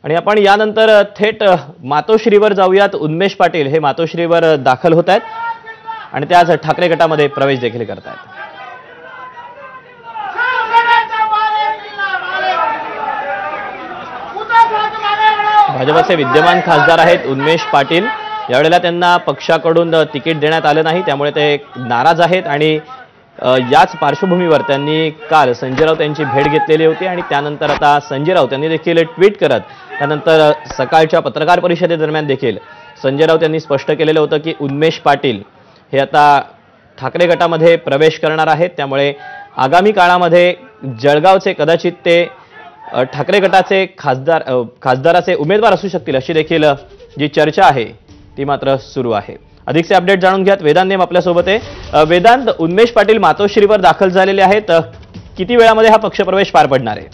आणि आपण यानंतर थेट मातोश्रीवर जाऊयात। उन्मेष पाटील हे मातोश्रीवर दाखल होत आहेत आणि ते आज ठाकरे गटामध्ये प्रवेश देखील करत आहेत। भाजपचे विद्यमान खासदार आहेत उन्मेष पाटील। यावेळेला त्यांना पक्षाकडून तिकीट देण्यात आले नाही, त्यामुळे ते नाराज आहेत आणि याच पार्श्वभूमीवर त्यांनी काल संजय राऊत यांची भेट घेतलेली होती आणि त्यानंतर आता संजय राऊत यांनी देखील ट्विट करत त्यानंतर सकाळच्या पत्रकार परिषदेदरम्यान देखील संजय राऊत यांनी स्पष्ट केलेलं होतं की उन्मेष पाटील हे आता ठाकरे गटामध्ये प्रवेश करणार आहेत, त्यामुळे आगामी काळामध्ये जळगावचे कदाचित ते ठाकरे गटाचे खासदाराचे उमेदवार असू शकतील अशी देखील जी चर्चा आहे ती मात्र सुरू आहे। अधिकचे अपडेट जाणून घ्यात वेदांत नेम आपल्यासोबत आहे। वेदांत, उन्मेष पाटील मातोश्रीवर दाखल झालेले आहेत, किती वेळामध्ये हा पक्षप्रवेश पार पडणार आहे?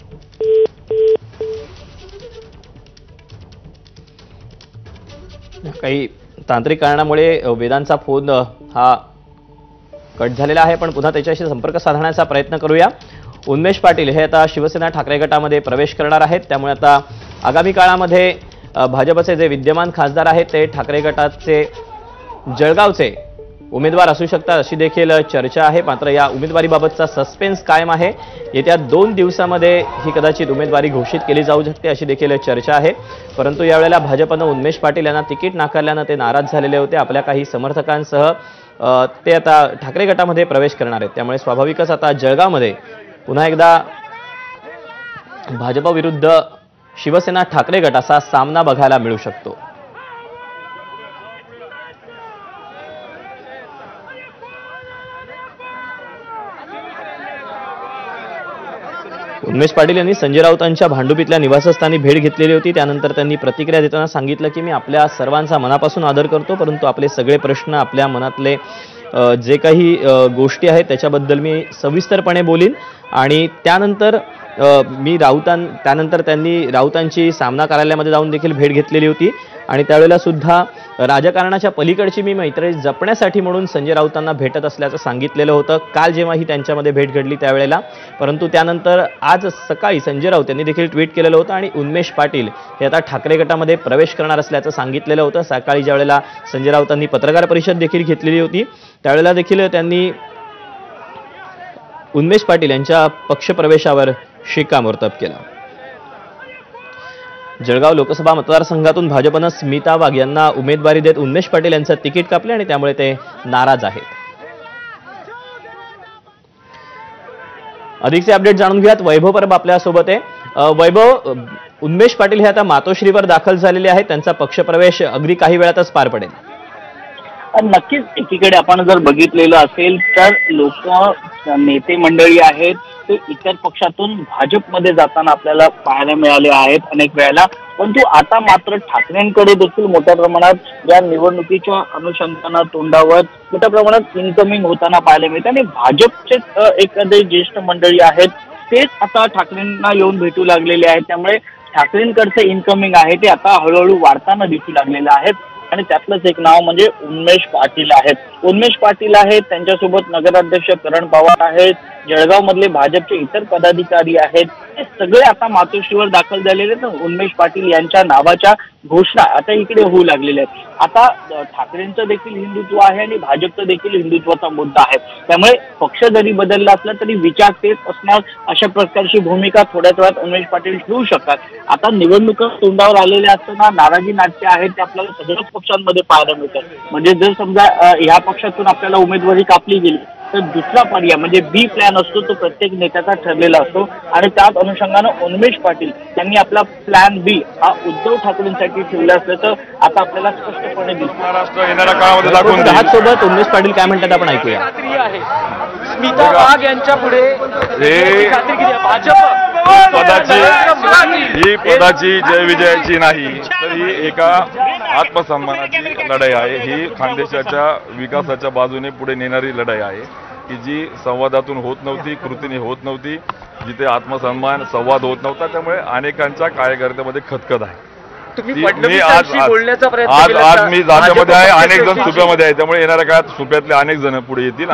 काही तांत्रिक कारणामुळे वेदांतचा फोन हा कट झालेला आहे, पण पुन्हा त्याच्याशी संपर्क साधण्याचा प्रयत्न करूया। उन्मेष पाटील हे आता शिवसेना ठाकरे गटामध्ये प्रवेश करणार आहेत, त्यामुळे आता आगामी काळामध्ये भाजपचे जे विद्यमान खासदार आहेत ते ठाकरे गटाचे जळगावचे उमेदवार असू शकतात अशी देखील चर्चा आहे। मात्र या उमेदवारीबाबतचा सस्पेन्स कायम आहे। येत्या 2 दिवसांमध्ये ही कदाचित उमेदवारी घोषित केली जाऊ शकते अशी देखील चर्चा आहे। परंतु यावेळेला भाजपनं उन्मेष पाटील यांना तिकीट नाकारल्यानं ते नाराज झालेले होते। आपल्या काही समर्थकांसह ते आता ठाकरे गटामध्ये प्रवेश करणार आहेत, त्यामुळे स्वाभाविकच आता जळगावमध्ये पुन्हा एकदा भाजप विरुद्ध शिवसेना ठाकरे गटाचा सामना बघायला मिळू शकतो। उन्मेष पाटील यांनी संजय राऊतांच्या भांडुपीतल्या निवासस्थानी भेट घेतलेली होती। त्यानंतर त्यांनी प्रतिक्रिया देताना सांगितलं की मी आपल्या सर्वांचा मनापासून आदर करतो, परंतु आपले सगळे प्रश्न, आपल्या मनातले जे काही गोष्टी आहेत त्याच्याबद्दल मी सविस्तरपणे बोलीन आणि त्यानंतर त्यांनी राऊतांची सामना कार्यालयामध्ये जाऊन देखील भेट घेतलेली होती आणि त्यावेळेला सुद्धा राजकारणाच्या पलीकडची मी मैत्री जपण्यासाठी म्हणून संजय राऊतांना भेटत असल्याचं सांगितलेलं होतं काल जेव्हा ही त्यांच्यामध्ये भेट घडली त्यावेळेला। परंतु त्यानंतर आज सकाळी संजय राऊत यांनी देखील ट्विट केलेलं होतं आणि उन्मेष पाटील हे आता ठाकरे गटामध्ये प्रवेश करणार असल्याचं सांगितलेलं होतं। सकाळी ज्यावेळेला संजय राऊतांनी पत्रकार परिषद देखील घेतलेली होती त्यावेळेला देखील त्यांनी उन्मेष पाटील यांच्या पक्षप्रवेशावर शिक्कामोर्तब केला। जळगाव लोकसभा मतदारसंघातून भाजपनं स्मिता वाघ यांना उमेदवारी देत उन्मेष पाटील यांचं तिकीट कापले आणि त्यामुळे ते नाराज आहेत। अधिकचे अपडेट जाणून घेऊयात। वैभव परब आपल्यासोबत आहे। वैभव, उन्मेष पाटील हे आता मातोश्रीवर दाखल झालेले आहेत, त्यांचा पक्षप्रवेश अगदी काही वेळातच पार पडेल। नक्कीच एकीकडे आपण जर बघितलेलं असेल तर लोक नेते मंडळी आहेत ते इतर पक्षातून भाजपमध्ये जाताना आपल्याला पाहायला मिळाले आहेत अनेक वेळेला, परंतु आता मात्र ठाकरेंकडे देखील मोठ्या प्रमाणात या निवडणुकीच्या अनुषंगाने तोंडावर मोठ्या प्रमाणात इन्कमिंग होताना पाहायला मिळते आणि भाजपचे एखादे ज्येष्ठ मंडळी आहेत तेच आता ठाकरेंना येऊन भेटू लागलेले आहेत, त्यामुळे ठाकरेंकडचे इन्कमिंग आहे ते आता हळूहळू वाढताना दिसू लागलेलं आहे आणि त्यातलंच एक नाव म्हणजे उन्मेष पाटील आहेत। उन्मेष पाटील आहेत, त्यांच्यासोबत नगराध्यक्ष करण पवार आहेत, जळगाव मधले भाजपचे इतर पदाधिकारी आहेत, हे सगळे आता मातोश्रीवर दाखल झालेले आहेत। उन्मेष पाटील यांच्या नावाच्या घोषणा आता इकडे होऊ लागलेल्या आहेत। आता ठाकरेंचं देखील हिंदुत्व आहे आणि भाजपचं देखील हिंदुत्वाचा मुद्दा आहे, त्यामुळे पक्ष जरी बदलला असला तरी विचार तेच असणार अशा प्रकारची भूमिका थोड्याच वेळात उन्मेष पाटील ठेवू शकतात। आता निवडणुका तोंडावर आलेल्या असताना नाराजी नाट्य आहेत ते आपल्याला सगळ्याच पक्षांमध्ये पाहायला मिळतात। म्हणजे जर समजा ह्या पक्षातून आपल्याला उमेदवारी कापली गेली तर दुसरा पर्याय म्हणजे बी प्लॅन असतो तो प्रत्येक नेत्याचा ठरलेला असतो आणि त्याच अनुषंगानं उन्मेष पाटील यांनी आपला प्लॅन बी हा उद्धव ठाकरेंसाठी ठेवला असल्याचं आता आपल्याला स्पष्टपणे दिसतं। सोबत उन्मेष पाटील काय म्हणतात आपण ऐकूया। स्मिता वाघ यांच्या पुढे ही पदाची जय विजयाची नाही तर ही एका आत्मसन्मानाची लढाई आहे। ही खानदेशाच्या विकासाच्या बाजूने पुढे नेणारी लढाई आहे की जी संवादातून होत नव्हती, कृतीने होत नव्हती, जिथे आत्मसन्मान संवाद होत नव्हता, त्यामुळे अनेकांच्या कार्यकर्त्यामध्ये खतखत आहे। मी आज मी जात्यामध्ये आहे, अनेक जण सुप्यामध्ये आहे, त्यामुळे येणाऱ्या काळात सुप्यातले अनेक जण पुढे येतील।